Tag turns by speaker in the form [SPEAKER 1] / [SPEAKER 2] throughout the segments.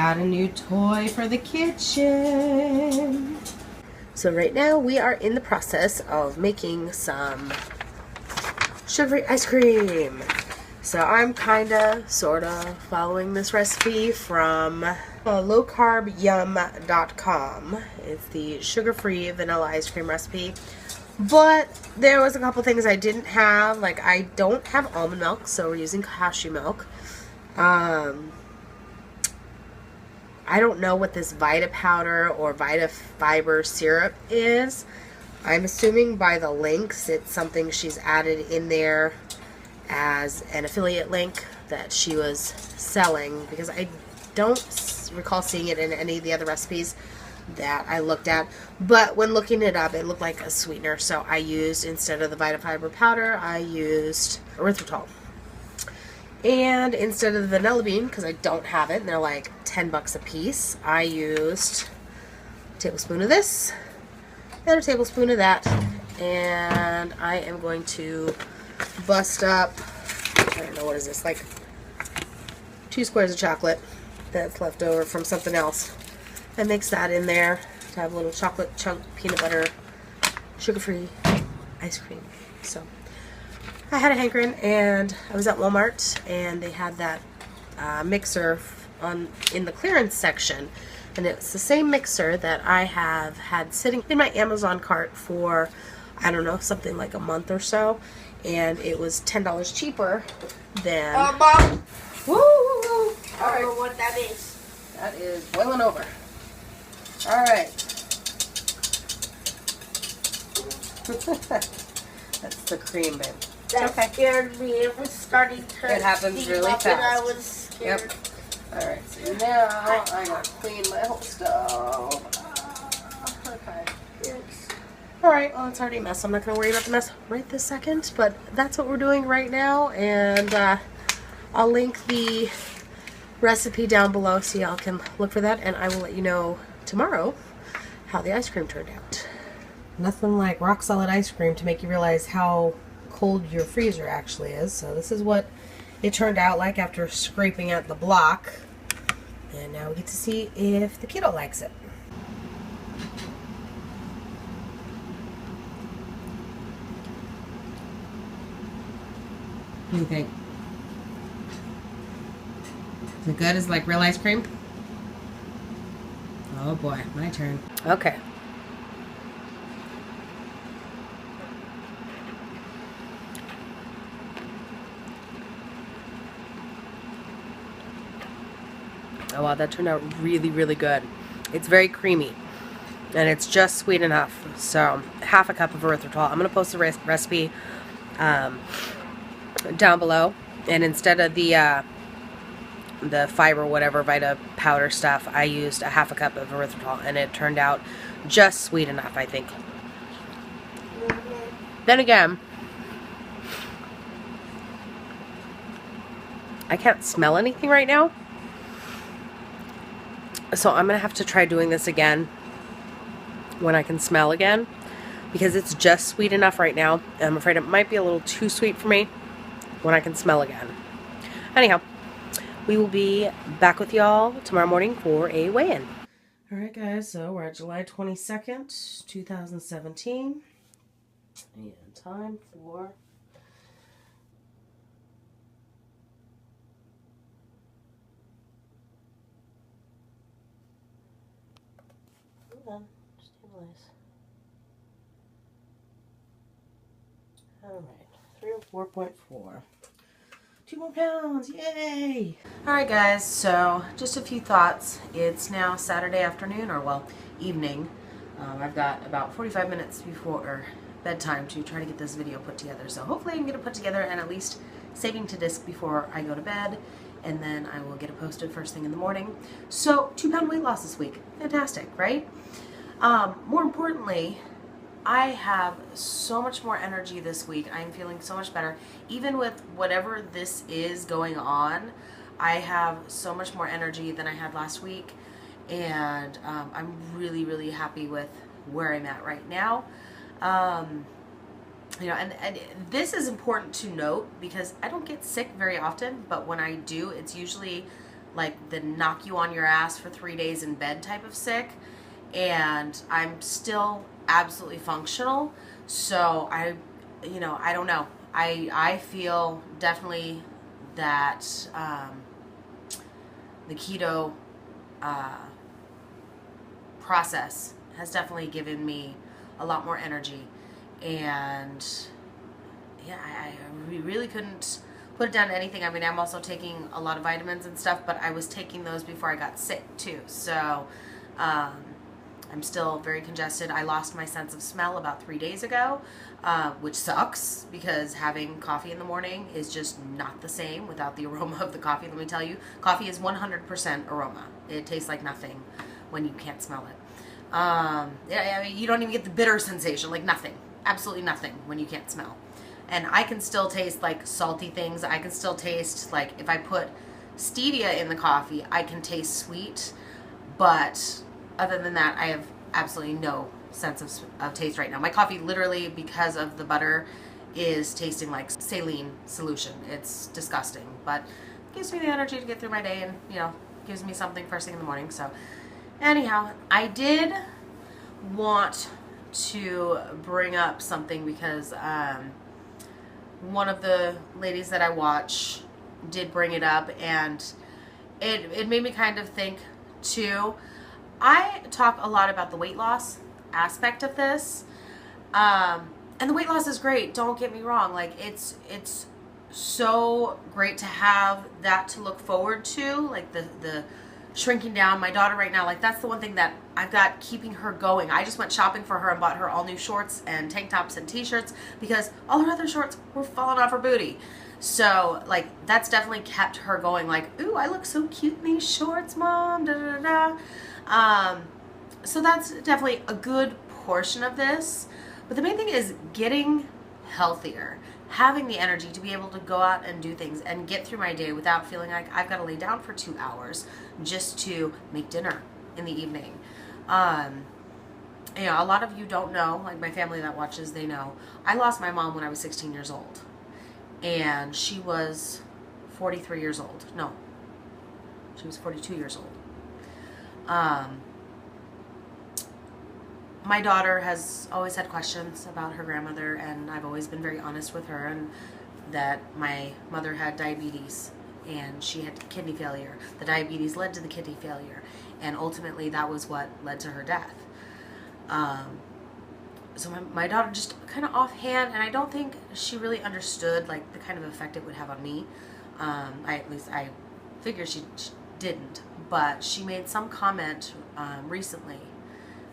[SPEAKER 1] got a new toy for the kitchen. So right now we are in the process of making some sugar-free ice cream. So I'm kinda, sorta following this recipe from lowcarbyum.com. It's the sugar-free vanilla ice cream recipe. But there was a couple things I didn't have. Like, I don't have almond milk, so we're using cashew milk. I don't know what this Vita powder or Vita fiber syrup is. I'm assuming by the links it's something she's added in there as an affiliate link that she was selling, because I don't recall seeing it in any of the other recipes that I looked at. But when looking it up, it looked like a sweetener, so I used, instead of the Vita fiber powder, I used erythritol. And instead of the vanilla bean, because I don't have it and they're like 10 bucks a piece, I used a tablespoon of this and a tablespoon of that. And I am going to bust up, I don't know, what is this, like 2 squares of chocolate that's left over from something else, and mix that in there to have a little chocolate chunk peanut butter sugar-free ice cream. So I had a hankering, and I was at Walmart and they had that mixer in the clearance section, and it's the same mixer that I have had sitting in my Amazon cart for, I don't know, something like a month or so, and it was $10 cheaper than
[SPEAKER 2] Mom.
[SPEAKER 1] Woo!
[SPEAKER 2] I don't know what that is.
[SPEAKER 1] That is boiling over. Alright. That's the cream, babe.
[SPEAKER 2] That
[SPEAKER 1] okay.
[SPEAKER 2] scared me. It was starting to
[SPEAKER 1] It happens
[SPEAKER 2] steam
[SPEAKER 1] really
[SPEAKER 2] up
[SPEAKER 1] fast.
[SPEAKER 2] and I was scared.
[SPEAKER 1] Yep. Alright, so now I gotta clean my whole stove. Okay.
[SPEAKER 2] Yes.
[SPEAKER 1] Alright, well, it's already a mess. I'm not gonna worry about the mess right this second, but that's what we're doing right now, and I'll link the recipe down below so y'all can look for that, and I will let you know tomorrow how the ice cream turned out. Nothing like rock solid ice cream to make you realize how cold your freezer actually is. So this is what it turned out like after scraping out the block, and now we get to see if the kiddo likes it. What do you think? Is it good? Is it like real ice cream? Oh boy, my turn. Okay. Oh wow, that turned out really, really good. It's very creamy, and it's just sweet enough. So, half a cup of erythritol. I'm going to post the recipe down below, and instead of the fiber, whatever, Vita powder stuff, I used a half a cup of erythritol, and it turned out just sweet enough, I think. Then again, I can't smell anything right now, so I'm gonna have to try doing this again when I can smell again, because it's just sweet enough right now. I'm afraid it might be a little too sweet for me when I can smell again. Anyhow, we will be back with y'all tomorrow morning for a weigh-in. Alright guys, so we're at July 22nd, 2017. And time for hold on, stabilize. Alright, 304.4. 2 more pounds, yay! Alright guys, so just a few thoughts. It's now Saturday afternoon, or well, evening. I've got about 45 minutes before bedtime to try to get this video put together. So hopefully I can get it put together and at least saving to disk before I go to bed, and then I will get it posted first thing in the morning. So 2-pound weight loss this week. Fantastic, right? More importantly, I have so much more energy this week. I'm feeling so much better. Even with whatever this is going on, I have so much more energy than I had last week. And I'm really, really happy with where I'm at right now. You know, and this is important to note because I don't get sick very often, but when I do, it's usually like the knock you on your ass for 3 days in bed type of sick, and I'm still absolutely functional. So I don't know. I feel definitely that the keto process has definitely given me a lot more energy, and yeah, I really couldn't put it down to anything. I mean, I'm also taking a lot of vitamins and stuff, but I was taking those before I got sick too. So I'm still very congested. I lost my sense of smell about 3 days ago, which sucks because having coffee in the morning is just not the same without the aroma of the coffee. Let me tell you, coffee is 100% aroma. It tastes like nothing when you can't smell it. Yeah, I mean, you don't even get the bitter sensation, like nothing, absolutely nothing when you can't smell. And I can still taste like salty things. I can still taste like if I put stevia in the coffee, I can taste sweet. But other than that, I have absolutely no sense of taste right now. My coffee literally, because of the butter, is tasting like saline solution. It's disgusting, but it gives me the energy to get through my day, and gives me something first thing in the morning. So anyhow, I did want to bring up something because one of the ladies that I watch did bring it up, and it made me kind of think too. I talk a lot about the weight loss aspect of this, and the weight loss is great, don't get me wrong. Like it's so great to have that to look forward to, like the shrinking down. My daughter right now, like that's the one thing that I've got keeping her going. I just went shopping for her and bought her all new shorts and tank tops and t-shirts because all her other shorts were falling off her booty. So like that's definitely kept her going, like, ooh, I look so cute in these shorts, mom, da da da. So that's definitely a good portion of this. But the main thing is getting healthier, having the energy to be able to go out and do things and get through my day without feeling like I've got to lay down for 2 hours just to make dinner in the evening. A lot of you don't know, like my family that watches, they know. I lost my mom when I was 16 years old. And she was 43 years old. No, she was 42 years old. My daughter has always had questions about her grandmother, and I've always been very honest with her, and that my mother had diabetes and she had kidney failure. The diabetes led to the kidney failure, and ultimately that was what led to her death. So my daughter just kind of offhand, and I don't think she really understood like the kind of effect it would have on me. At least I figure she didn't, but she made some comment recently,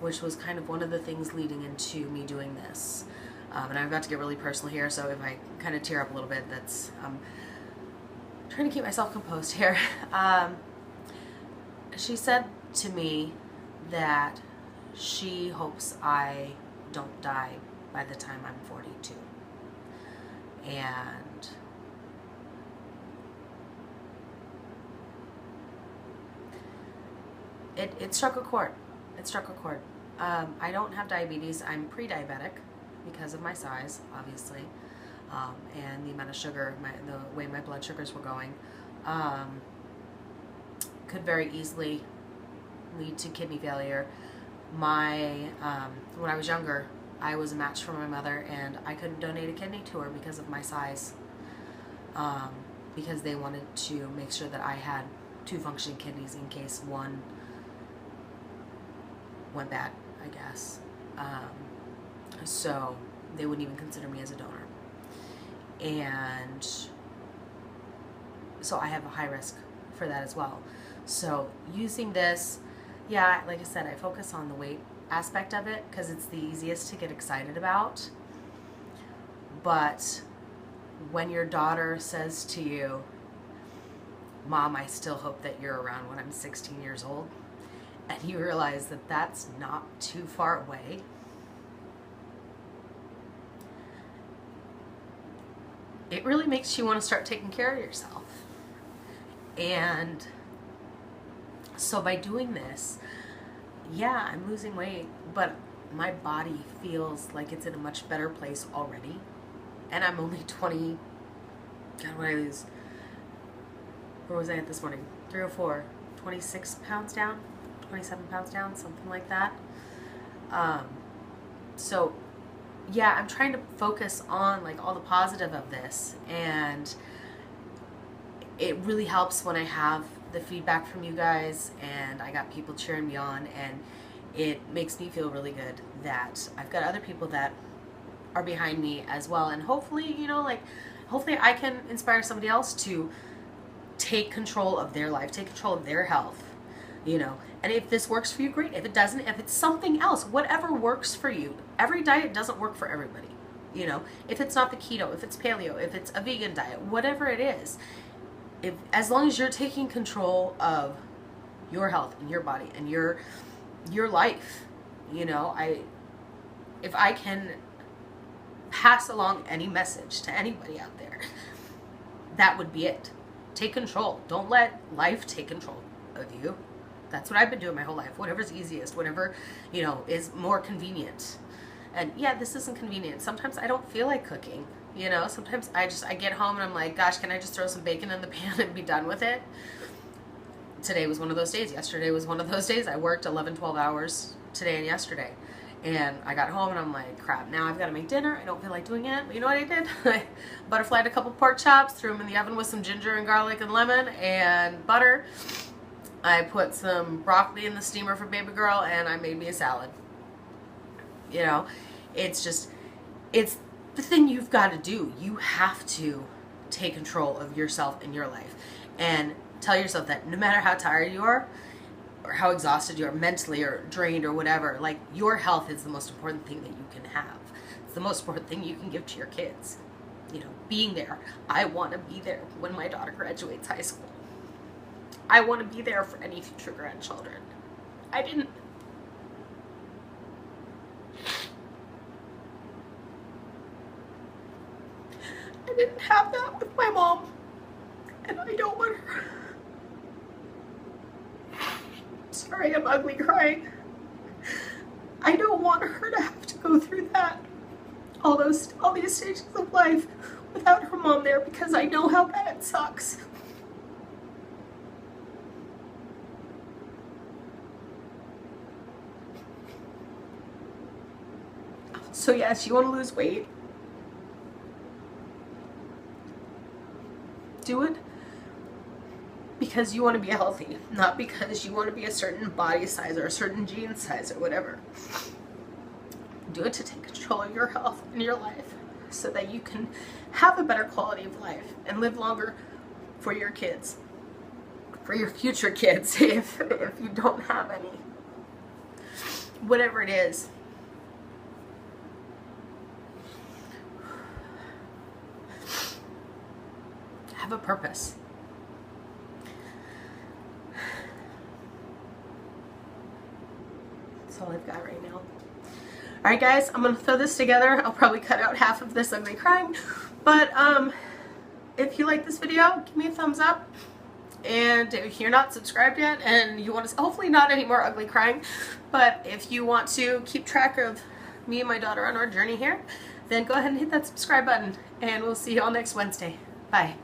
[SPEAKER 1] which was kind of one of the things leading into me doing this. And I'm about to get really personal here, so if I kind of tear up a little bit, that's trying to keep myself composed here. She said to me that she hopes I don't die by the time I'm 42. And it struck a chord. It struck a chord. I don't have diabetes. I'm pre-diabetic because of my size, obviously, and the amount of sugar, the way my blood sugars were going, could very easily lead to kidney failure. When I was younger, I was a match for my mother, and I couldn't donate a kidney to her because of my size, because they wanted to make sure that I had 2 functioning kidneys in case one went bad, I guess. So they wouldn't even consider me as a donor. And so I have a high risk for that as well. So using this, yeah, like I said, I focus on the weight aspect of it because it's the easiest to get excited about. But when your daughter says to you, Mom, I still hope that you're around when I'm 16 years old, and you realize that that's not too far away, it really makes you want to start taking care of yourself. And so by doing this, yeah, I'm losing weight, but my body feels like it's in a much better place already. And I'm only 20, God, what did I lose? Where was I at this morning? 3 or 4, 26 pounds down, 27 pounds down, something like that. So yeah, I'm trying to focus on like all the positive of this, and it really helps when I have the feedback from you guys and I got people cheering me on, and it makes me feel really good that I've got other people that are behind me as well. And hopefully, you know, like, hopefully I can inspire somebody else to take control of their life, take control of their health, you know. And if this works for you, great. If it doesn't, if it's something else, whatever works for you. Every diet doesn't work for everybody, you know. If it's not the keto, if it's paleo, if it's a vegan diet, whatever it is, as long as you're taking control of your health and your body and your life, you know, if I can pass along any message to anybody out there, that would be it. Take control. Don't let life take control of you. That's what I've been doing my whole life. Whatever's easiest, whatever, you know, is more convenient. And yeah, this isn't convenient. Sometimes I don't feel like cooking, you know. Sometimes I get home and I'm like, gosh, can I just throw some bacon in the pan and be done with it? Today was one of those days. Yesterday was one of those days. I worked 11, 12 hours today and yesterday. And I got home and I'm like, crap, now I've got to make dinner. I don't feel like doing it. But you know what I did? I butterflied a couple pork chops, threw them in the oven with some ginger and garlic and lemon and butter. I put some broccoli in the steamer for baby girl, and I made me a salad. You know, it's the thing you've got to do. You have to take control of yourself and your life. And tell yourself that no matter how tired you are, or how exhausted you are mentally or drained or whatever, like, your health is the most important thing that you can have. It's the most important thing you can give to your kids. You know, being there. I want to be there when my daughter graduates high school. I want to be there for any future grandchildren. I didn't have that with my mom, and I don't want her. Sorry, I'm ugly crying. I don't want her to have to go through that, all these stages of life without her mom there, because I know how bad it sucks. So yes, you want to lose weight? Do it because you want to be healthy, not because you want to be a certain body size or a certain gene size or whatever. Do it to take control of your health and your life so that you can have a better quality of life and live longer for your kids, for your future kids, if you don't have any. Whatever it is. Have a purpose. That's all I've got right now. Alright guys, I'm going to throw this together. I'll probably cut out half of this ugly crying. But if you like this video, give me a thumbs up. And if you're not subscribed yet and you want to, hopefully not any more ugly crying, but if you want to keep track of me and my daughter on our journey here, then go ahead and hit that subscribe button. And we'll see you all next Wednesday. Bye.